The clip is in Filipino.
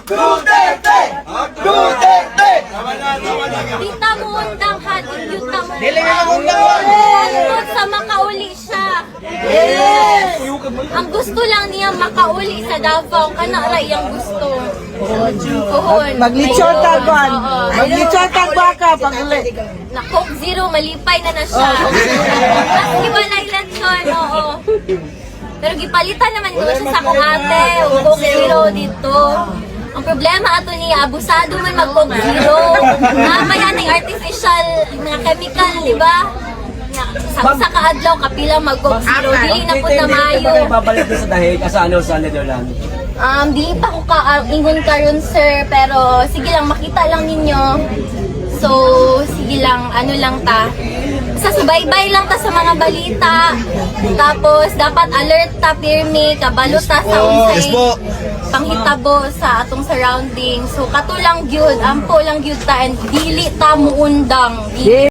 Duterte! Duterte! Kita mo undang hatid yung tamo. Dili nga undang. Passport sa makauli siya. Yes! Ang gusto lang niya makauli sa Davao. Kana ra iyang gusto. Kuhon. Maglitsyon tagwan. Maglitsyon tagbaka pag uli. Na Coke Zero, malipay na siya. Tapos giwalay election, oo. Pero gipalitan naman ko siya sa akong ate. Coke Zero dito. Ang problema ato niya, abusado man mag Coke Zero. Mamaya ng artificial, mga chemical, di ba? Sa kaadlaw, kapilang mag Coke Zero. Dili na po na mayo. Babalik doon sa dahig, sa Netherlands. Dili pa ko ingon karon sir, pero sige lang, makita lang ninyo. So, sige lang, ano lang ta. Sa subaybay lang ta sa mga balita. Tapos, dapat alert ta, pirmi, kabalo ta sa unsay panghitabo sa atong surrounding. So, kato lang gyud, ampo lang gyud ta, and dili ta muundang.